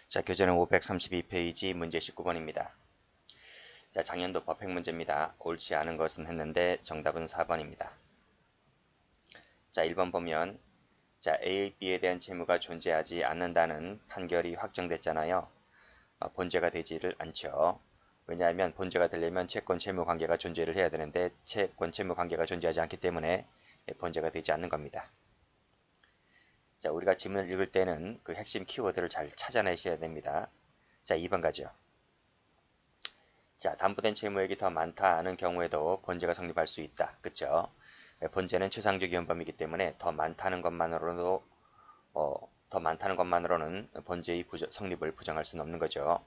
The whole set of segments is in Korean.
자, 교재는 532페이지 문제 19번입니다. 자, 작년도 법행 문제입니다. 옳지 않은 것은 했는데 정답은 4번입니다. 자, 1번 보면 자, A의 B에 대한 채무가 존재하지 않는다는 판결이 확정됐잖아요. 본죄가 되지를 않죠. 왜냐하면 본죄가 되려면 채권 채무 관계가 존재를 해야 되는데 채권 채무 관계가 존재하지 않기 때문에 본죄가 되지 않는 겁니다. 자, 우리가 지문을 읽을 때는 그 핵심 키워드를 잘 찾아내셔야 됩니다. 자, 2번 가죠. 자, 담보된 채무액이 더 많다는 경우에도 본죄가 성립할 수 있다. 그쵸? 본죄는 최상적 위헌범이기 때문에 더 많다는 것만으로는 본죄의 성립을 부정할 수는 없는 거죠.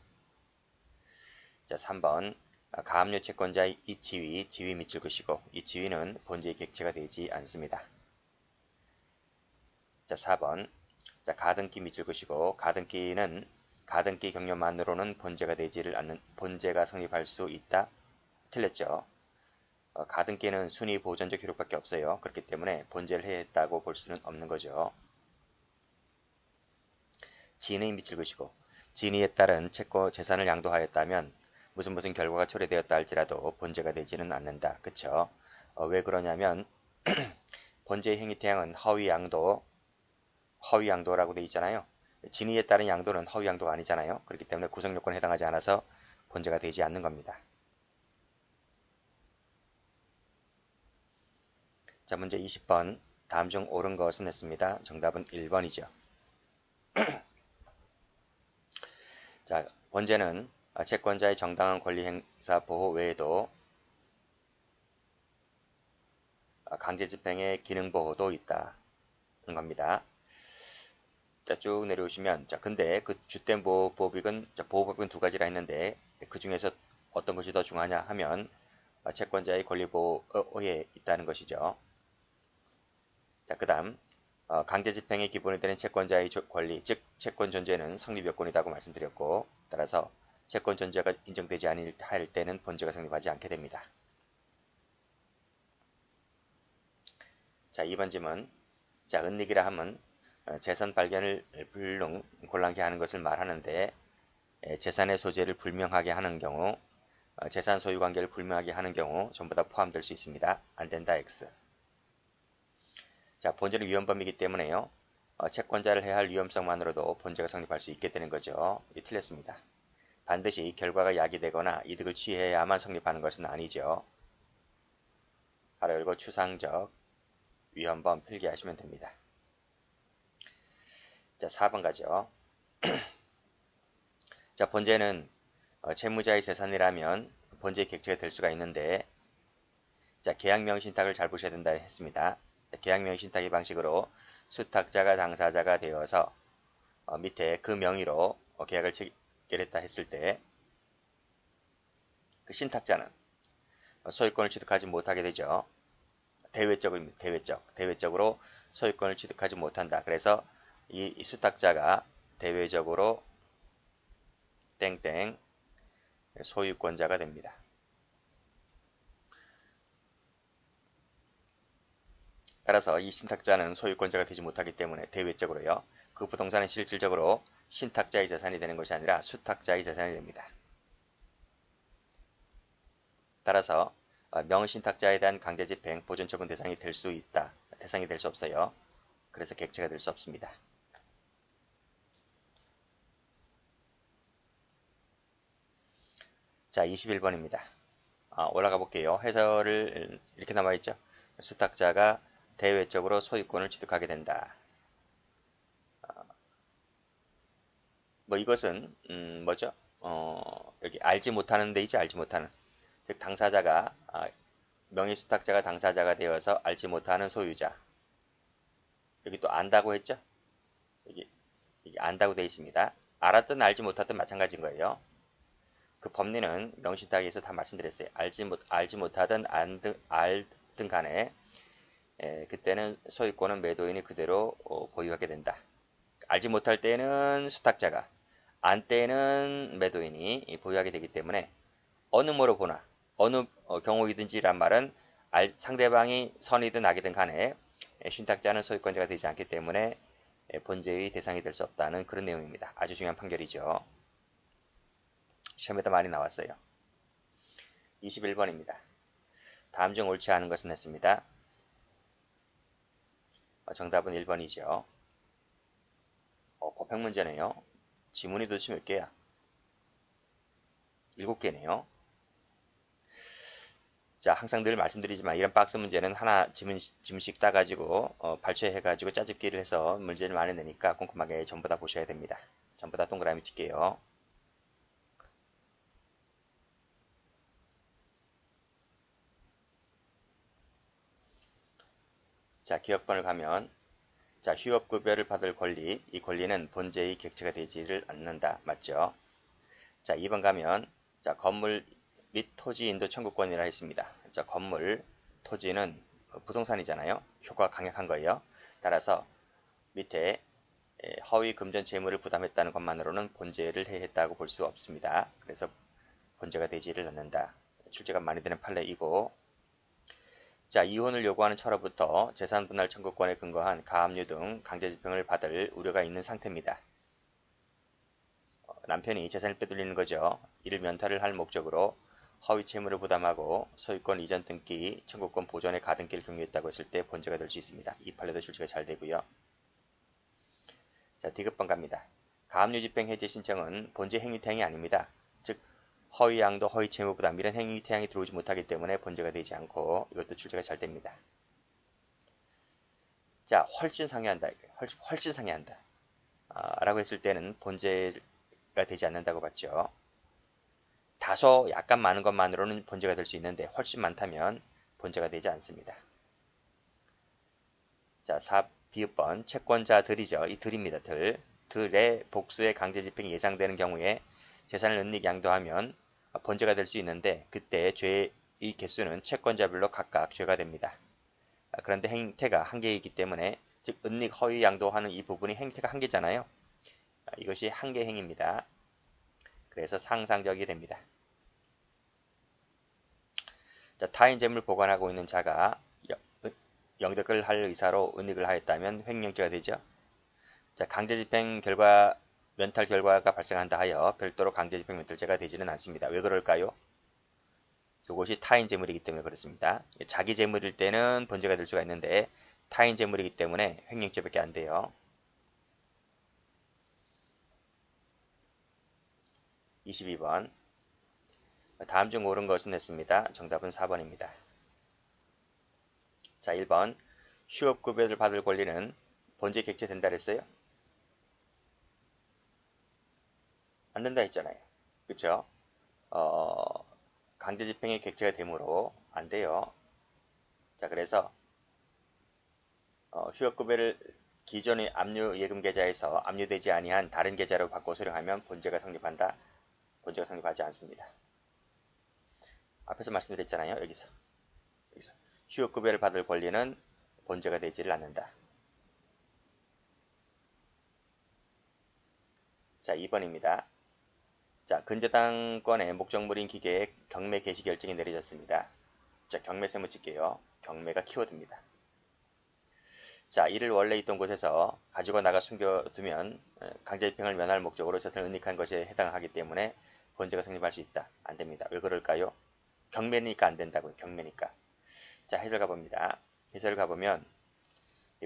자, 3번 가압류 채권자의 이치위, 지위 밑줄 그시고 이 지위는 본죄의 객체가 되지 않습니다. 자, 4번 자, 가등기 밑줄 그시고 가등기 경료만으로는 본죄가 되지를 않는 본죄가 성립할 수 있다. 틀렸죠. 가등기는 순위 보존적 효력밖에 없어요. 그렇기 때문에 본죄를 해했다고 볼 수는 없는 거죠. 진의 밑줄 그시고 진의에 따른 채권 재산을 양도하였다면 무슨 결과가 초래되었다 할지라도 본죄가 되지는 않는다. 그쵸? 왜 그러냐면 본죄의 행위 태양은 허위양도라고 되어 있잖아요. 진의에 따른 양도는 허위양도가 아니잖아요. 그렇기 때문에 구성요건에 해당하지 않아서 본죄가 되지 않는 겁니다. 자, 문제 20번. 다음 중 옳은 것은 했습니다. 정답은 1번이죠. 자, 본죄는 채권자의 정당한 권리 행사 보호 외에도 강제집행의 기능 보호도 있다는 겁니다. 자, 쭉 내려오시면 근데 그 주된 보호법은 두 가지라 했는데 그 중에서 어떤 것이 더 중요하냐 하면 채권자의 권리 보호에 있다는 것이죠. 자, 그 다음 강제집행의 기본이 되는 채권자의 권리, 즉 채권 존재는 성립 요건이라고 말씀드렸고 따라서 채권 존재가 인정되지 않을 때는 본죄가 성립하지 않게 됩니다. 자, 2번 질문. 자, 은닉이라 함은 재산 발견을 불능, 곤란케 하는 것을 말하는데 재산의 소재를 불명하게 하는 경우, 재산 소유 관계를 불명하게 하는 경우 전부 다 포함될 수 있습니다. 안 된다, X. 자, 본죄는 위헌범이기 때문에요. 채권자를 해할 위험성만으로도 본죄가 성립할 수 있게 되는 거죠. 이 틀렸습니다. 반드시 결과가 야기되거나 이득을 취해야만 성립하는 것은 아니죠. 가로 열고 추상적 위헌범 필기하시면 됩니다. 자, 4번 가죠. 자, 본죄는 채무자의 재산이라면 본죄의 객체가 될 수가 있는데 자, 계약명신탁을 잘 보셔야 된다 했습니다. 계약명신탁의 방식으로 수탁자가 당사자가 되어서 밑에 그 명의로 계약을 체결했다 했을 때 그 신탁자는 소유권을 취득하지 못하게 되죠. 대외적으로 소유권을 취득하지 못한다. 그래서 이 수탁자가 대외적으로 땡땡 소유권자가 됩니다. 따라서 이 신탁자는 소유권자가 되지 못하기 때문에 대외적으로요. 그 부동산은 실질적으로 신탁자의 재산이 되는 것이 아니라 수탁자의 재산이 됩니다. 따라서 명신탁자에 대한 강제집행, 보존처분 대상이 될 수 있다. 대상이 될 수 없어요. 그래서 객체가 될 수 없습니다. 자, 21번입니다. 올라가 볼게요. 해설을 이렇게 나와 있죠. 수탁자가 대외적으로 소유권을 취득하게 된다. 뭐 이것은 뭐죠? 여기 알지 못하는 데이지 알지 못하는. 즉 당사자가 명의수탁자가 당사자가 되어서 알지 못하는 소유자. 여기 또 안다고 했죠? 여기 안다고 되어 있습니다. 알았든 알지 못하든 마찬가지인 거예요. 그 법리는 명신탁에서 다 말씀드렸어요. 알지 못하든 알든 간에 그때는 소유권은 매도인이 그대로 보유하게 된다. 알지 못할 때는 수탁자가, 안 때는 매도인이 보유하게 되기 때문에 어느 뭐로 보나 어느 경우이든지란 말은 상대방이 선이든 악이든 간에 신탁자는 소유권자가 되지 않기 때문에 본제의 대상이 될 수 없다는 그런 내용입니다. 아주 중요한 판결이죠. 시험에도 많이 나왔어요. 21번입니다. 다음 중 옳지 않은 것은 했습니다. 정답은 1번이죠. 법행 문제네요. 지문이 도대체 몇 개야? 7개네요. 자, 항상 늘 말씀드리지만 이런 박스 문제는 하나 지문씩 따가지고 발췌해가지고 짜집기를 해서 문제를 많이 내니까 꼼꼼하게 전부 다 보셔야 됩니다. 전부 다 동그라미 칠게요. 자, 기업번을 가면 자, 휴업급여를 받을 권리, 이 권리는 본제의 객체가 되지를 않는다. 맞죠? 자, 2번 가면 자, 건물 및 토지 인도 청구권이라 했습니다. 자, 건물, 토지는 부동산이잖아요. 효과가 강력한 거예요. 따라서 밑에 허위 금전 재물을 부담했다는 것만으로는 본제를 해했다고 볼 수 없습니다. 그래서 본제가 되지를 않는다. 출제가 많이 되는 판례이고, 자, 이혼을 요구하는 처로부터 재산분할 청구권에 근거한 가압류 등 강제집행을 받을 우려가 있는 상태입니다. 남편이 재산을 빼돌리는 거죠. 이를 면탈을 할 목적으로 허위 채무를 부담하고 소유권 이전 등기, 청구권 보존의 가등기를 경유했다고 했을 때 본제가 될 수 있습니다. 이 판례도 출제가 잘 되고요. 자, 디귿번 갑니다. 가압류 집행 해제 신청은 본제 행위태양이 아닙니다. 즉 허위 양도, 허위 채무 부담 이런 행위태양이 들어오지 못하기 때문에 본제가 되지 않고 이것도 출제가 잘 됩니다. 자, 훨씬 상회한다. 훨씬 상회한다. 라고 했을 때는 본제가 되지 않는다고 봤죠. 다소 약간 많은 것만으로는 본제가 될 수 있는데 훨씬 많다면 본제가 되지 않습니다. 자, 비읍번 채권자들이죠. 이 들입니다. 들의 복수의 강제 집행이 예상되는 경우에 재산을 은닉 양도하면 본제가 될 수 있는데 그때 죄의 개수는 채권자별로 각각 죄가 됩니다. 그런데 행태가 한계이기 때문에 즉 은닉 허위 양도하는 이 부분이 행태가 한계잖아요. 이것이 한계 행위입니다. 그래서 상상적이 됩니다. 자, 타인 재물 보관하고 있는 자가 영득을 할 의사로 은닉을 하였다면 횡령죄가 되죠. 자, 강제집행 결과 면탈 결과가 발생한다 하여 별도로 강제집행 면탈죄가 되지는 않습니다. 왜 그럴까요? 이것이 타인 재물이기 때문에 그렇습니다. 자기 재물일 때는 본제가 될 수가 있는데 타인 재물이기 때문에 횡령죄밖에 안 돼요. 22번 다음 중 옳은 것은 했습니다. 정답은 4번입니다. 자, 1번 휴업급여를 받을 권리는 본제 객체된다 그랬어요? 안 된다 했잖아요. 그쵸? 강제집행의 객체가 되므로 안 돼요. 자, 그래서 휴업급여를 기존의 압류 예금 계좌에서 압류되지 아니한 다른 계좌로 바꿔 수령하면 본제가 성립한다. 본제가 성립하지 않습니다. 앞에서 말씀드렸잖아요. 여기서 휴업급여를 받을 권리는 본제가 되지를 않는다. 자, 2번입니다. 자, 근저당권의 목적물인 기계에 경매 개시 결정이 내려졌습니다. 자, 경매 세무 칠게요. 경매가 키워드입니다. 자, 이를 원래 있던 곳에서 가지고 나가 숨겨두면 강제집행을 면할 목적으로 재산을 은닉한 것에 해당하기 때문에 본제가 성립할 수 있다. 안 됩니다. 왜 그럴까요? 경매니까 안 된다고요. 경매니까. 자, 해설 가봅니다. 해설 가보면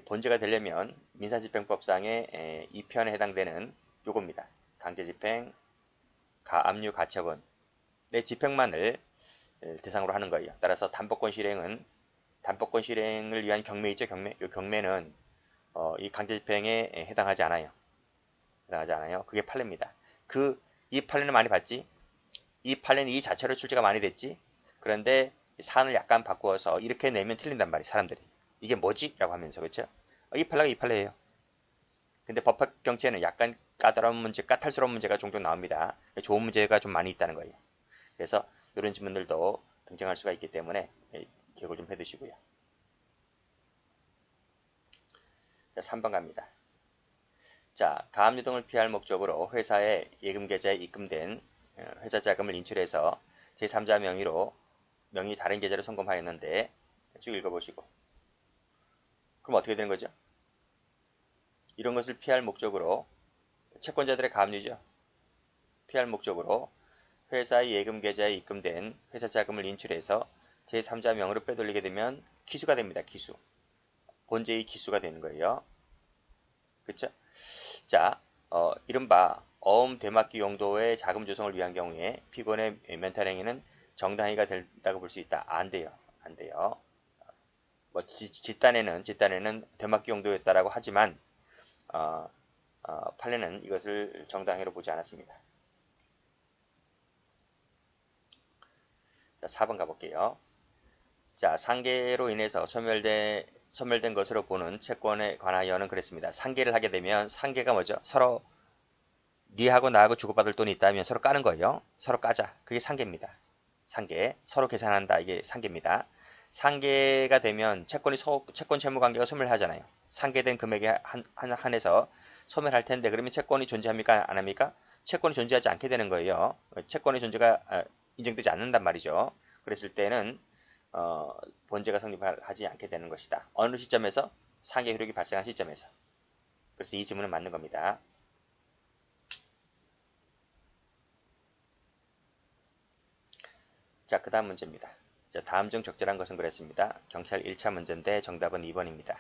본제가 되려면 민사집행법상의 2편에 해당되는 요겁니다. 강제집행, 가압류, 가처분의 집행만을 대상으로 하는 거예요. 따라서 단법권 실행을 위한 경매 있죠. 경매. 이 경매는 이 강제집행에 해당하지 않아요. 그게 판례입니다. 이 판례는 많이 봤지? 이 판례는 이 자체로 출제가 많이 됐지? 그런데 사안을 약간 바꾸어서 이렇게 내면 틀린단 말이에요. 사람들이. 이게 뭐지? 라고 하면서. 그렇죠? 이 판례가 이 판례예요. 근데 법학 경제는 약간 까다로운 문제, 까탈스러운 문제가 종종 나옵니다. 좋은 문제가 좀 많이 있다는 거예요. 그래서 이런 질문들도 등장할 수가 있기 때문에 기억을 좀 해두시고요. 자, 3번 갑니다. 자, 가압류 등을 피할 목적으로 회사의 예금 계좌에 입금된 회사 자금을 인출해서 제3자 명의 다른 계좌로 송금하였는데 쭉 읽어보시고 그럼 어떻게 되는 거죠? 이런 것을 피할 목적으로 채권자들의 가압류죠. 피할 목적으로 회사의 예금 계좌에 입금된 회사 자금을 인출해서 제3자 명으로 빼돌리게 되면 기수가 됩니다. 기수. 본제의 기수가 되는 거예요. 그쵸? 자, 이른바 어음 대막기 용도의 자금 조성을 위한 경우에 피고인의 멘탈 행위는 정당행위가 된다고 볼 수 있다. 안 돼요. 안 돼요. 뭐 집단에는 대막기 용도였다라고 하지만 판례는 이것을 정당행위로 보지 않았습니다. 자, 4번 가볼게요. 자, 상계로 인해서 소멸된 것으로 보는 채권에 관하여는 그랬습니다. 상계를 하게 되면 상계가 뭐죠? 서로 니하고 나하고 주고받을 돈이 있다면 서로 까는 거예요. 서로 까자. 그게 상계입니다. 상계. 서로 계산한다. 이게 상계입니다. 상계가 되면 채권 채무 관계가 소멸하잖아요. 상계된 금액에 한해서 소멸할 텐데 그러면 채권이 존재합니까? 안 합니까? 채권이 존재하지 않게 되는 거예요. 채권의 존재가 인정되지 않는단 말이죠. 그랬을 때는 본제가 성립하지 않게 되는 것이다. 어느 시점에서? 상계 효력이 발생한 시점에서. 그래서 이 지문은 맞는 겁니다. 자, 그 다음 문제입니다. 자, 다음 중 적절한 것은 그랬습니다. 경찰 1차 문제인데 정답은 2번입니다.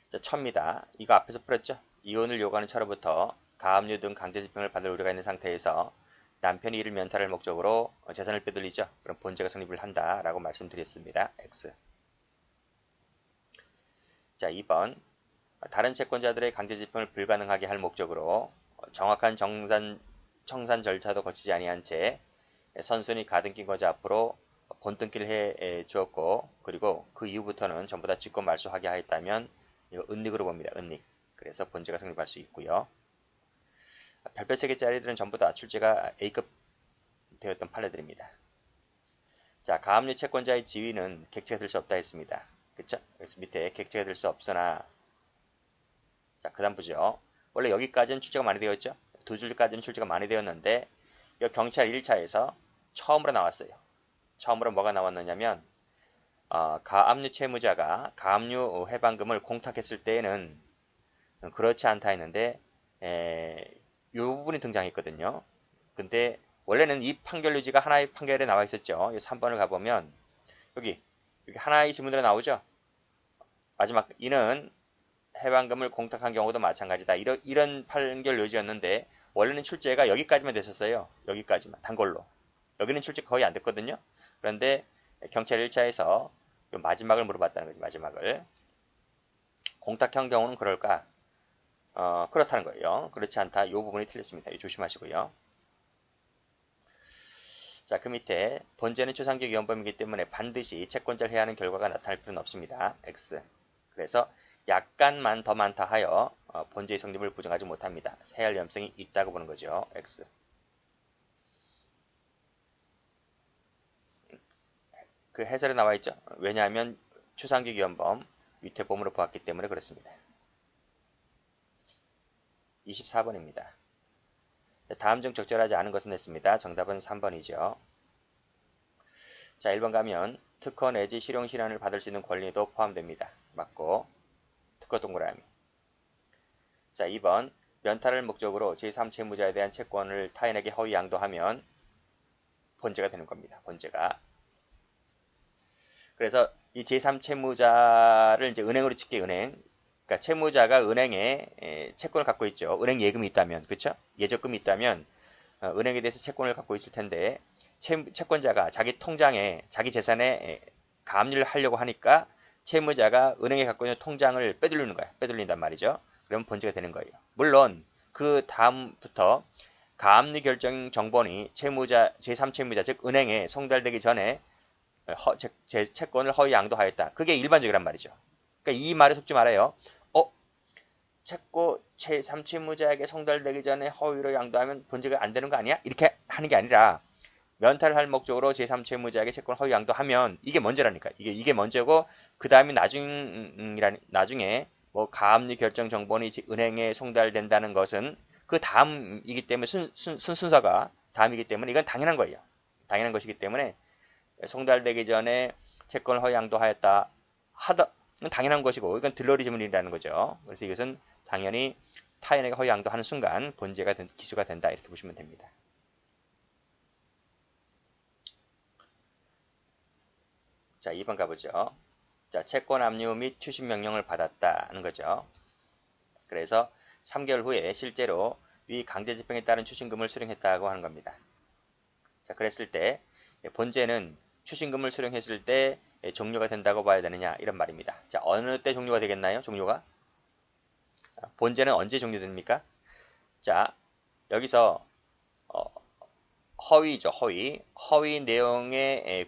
자, 처입니다. 이거 앞에서 풀었죠? 이혼을 요구하는 처로부터 가압류 등 강제집행을 받을 우려가 있는 상태에서 남편이 이를 면탈할 목적으로 재산을 빼돌리죠. 그럼 본제가 성립을 한다라고 말씀드렸습니다. X. 자, 2번. 다른 채권자들의 강제집행을 불가능하게 할 목적으로 정확한 청산 절차도 거치지 아니한 채 선순위 가등기 거자 앞으로 본등기를 해 주었고 그리고 그 이후부터는 전부 다 직권 말소하게 하였다면 이거 은닉으로 봅니다. 은닉. 그래서 본제가 성립할 수 있고요. 별표 3개짜리들은 전부 다 출제가 A급 되었던 판례들입니다. 자, 가압류 채권자의 지위는 객체가 될 수 없다 했습니다. 그쵸? 그래서 밑에 객체가 될 수 없으나 자, 그 다음 보죠. 원래 여기까지는 출제가 많이 되었죠? 두 줄까지는 출제가 많이 되었는데 이 경찰 1차에서 처음으로 나왔어요. 처음으로 뭐가 나왔느냐면 가압류 채무자가 가압류 해방금을 공탁했을 때에는 그렇지 않다 했는데 이 부분이 등장했거든요. 근데 원래는 이 판결 유지가 하나의 판결에 나와 있었죠. 이 3번을 가보면 여기 하나의 지문으로 나오죠. 마지막 이는 해방금을 공탁한 경우도 마찬가지다. 이런 판결 요지였는데 원래는 출제가 여기까지만 됐었어요. 여기까지만 단골로. 여기는 출제 거의 안 됐거든요. 그런데 경찰 1차에서 마지막을 물어봤다는 거지. 마지막을. 공탁형 경우는 그럴까? 그렇다는 거예요. 그렇지 않다. 이 부분이 틀렸습니다. 조심하시고요. 자, 그 밑에 본제는 추상적 위헌범이기 때문에 반드시 채권자를 해야 하는 결과가 나타날 필요는 없습니다. X. 그래서 약간만 더 많다 하여 본제의 성립을 부정하지 못합니다. 해야 할 위험성이 있다고 보는 거죠. X. 그 해설에 나와 있죠. 왜냐하면 추상적 위헌범 위태범으로 보았기 때문에 그렇습니다. 24번입니다. 다음 중 적절하지 않은 것은 했습니다. 정답은 3번이죠. 자, 1번 가면 특허 내지 실용 실현을 받을 수 있는 권리도 포함됩니다. 맞고 특허 동그라미. 자, 2번 면탈을 목적으로 제3채무자에 대한 채권을 타인에게 허위 양도하면 본제가 되는 겁니다. 본제가. 그래서 이 제3채무자를 이제 은행으로 칠게 은행. 그러니까 채무자가 은행에 채권을 갖고 있죠. 은행 예금이 있다면, 그렇죠? 예적금이 있다면 은행에 대해서 채권을 갖고 있을 텐데 채권자가 자기 통장에 자기 재산에 가압류를 하려고 하니까 채무자가 은행에 갖고 있는 통장을 빼돌리는 거야. 빼돌린단 말이죠. 그러면 본제가 되는 거예요. 물론 그 다음부터 가압류 결정 정본이 제3채무자 즉 은행에 송달되기 전에 제 채권을 허위 양도하였다. 그게 일반적이란 말이죠. 그러니까 이 말에 속지 말아요. 채권 제3채무자에게 송달되기 전에 허위로 양도하면 본제가 안 되는 거 아니야? 이렇게 하는 게 아니라 면탈을 할 목적으로 제3채무자에게 채권 허위 양도하면 이게 먼저라니까. 이게 먼저고 그 다음에 나중에 뭐 가압류 결정 정본이 은행에 송달된다는 것은 그 다음이기 때문에 순서가 다음이기 때문에 이건 당연한 거예요. 당연한 것이기 때문에 송달되기 전에 채권을 허위 양도하였다 이건 당연한 것이고 이건 들러리 지문이라는 거죠. 그래서 이것은 당연히 타인에게 허위 양도하는 순간 본죄가 기수가 된다 이렇게 보시면 됩니다. 자, 2번 가보죠. 자, 채권 압류 및 추심 명령을 받았다는 거죠. 그래서 3개월 후에 실제로 위 강제집행에 따른 추심금을 수령했다고 하는 겁니다. 자, 그랬을 때 본죄는 추심금을 수령했을 때 종료가 된다고 봐야 되느냐 이런 말입니다. 자, 어느 때 종료가 되겠나요? 종료가? 본죄는 언제 종료됩니까? 자, 여기서 허위죠. 허위 내용의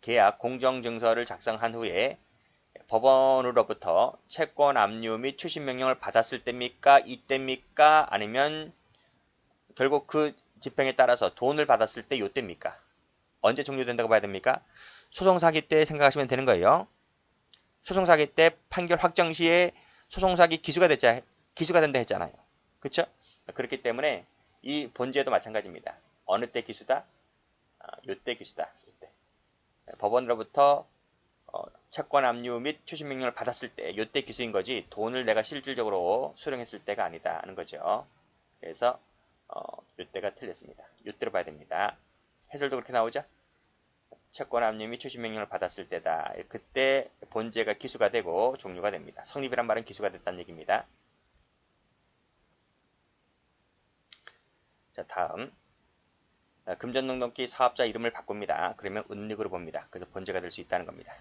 계약 공정증서를 작성한 후에 법원으로부터 채권 압류 및 추심 명령을 받았을 때입니까? 이때입니까? 아니면 결국 그 집행에 따라서 돈을 받았을 때 요때입니까? 언제 종료된다고 봐야 됩니까? 소송사기 때 생각하시면 되는 거예요. 소송사기 때 판결 확정 시에 소송사기 기수가 된다 했잖아요. 그쵸? 그렇기 때문에 이 본죄도 마찬가지입니다. 어느 때 기수다? 요때 기수다. 요때. 법원으로부터 채권 압류 및 추심 명령을 받았을 때 요때 기수인 거지 돈을 내가 실질적으로 수령했을 때가 아니다는 거죠. 그래서 요때가 틀렸습니다. 요때로 봐야 됩니다. 해설도 그렇게 나오죠? 채권 압류 및 추심 명령을 받았을 때다. 그때 본죄가 기수가 되고 종료가 됩니다. 성립이란 말은 기수가 됐다는 얘기입니다. 자, 다음 금전능동기 사업자 이름을 바꿉니다. 그러면 은닉으로 봅니다. 그래서 본죄가 될 수 있다는 겁니다.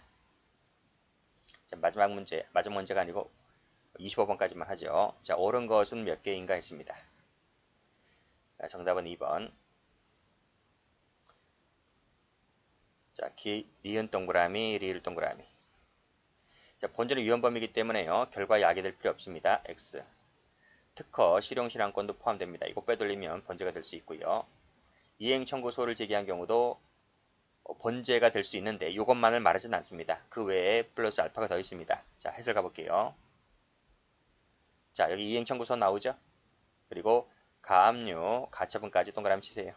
자, 마지막 문제가 아니고 25번까지만 하죠. 자, 옳은 것은 몇 개인가 했습니다. 자, 정답은 2번. 자, 니은 동그라미, 리을 동그라미. 자, 본죄는 위헌범이기 때문에요. 결과 야기될 필요 없습니다. X. 특허, 실용실환권도 포함됩니다. 이거 빼돌리면 본죄가 될 수 있고요. 이행 청구소를 제기한 경우도 본죄가 될 수 있는데 이것만을 말하지는 않습니다. 그 외에 플러스 알파가 더 있습니다. 자, 해설 가볼게요. 자, 여기 이행 청구서 나오죠? 그리고 가압류, 가처분까지 동그라미 치세요.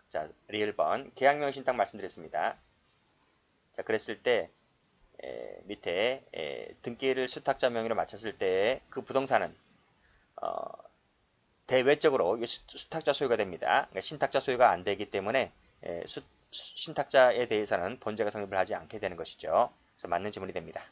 자, 리을번 계약명 신탁 말씀드렸습니다. 자, 그랬을 때 밑에 등기를 수탁자 명의로 마쳤을 때 그 부동산은 대외적으로 수탁자 소유가 됩니다. 그러니까 신탁자 소유가 안 되기 때문에 신탁자에 대해서는 본죄가 성립을 하지 않게 되는 것이죠. 그래서 맞는 지문이 됩니다.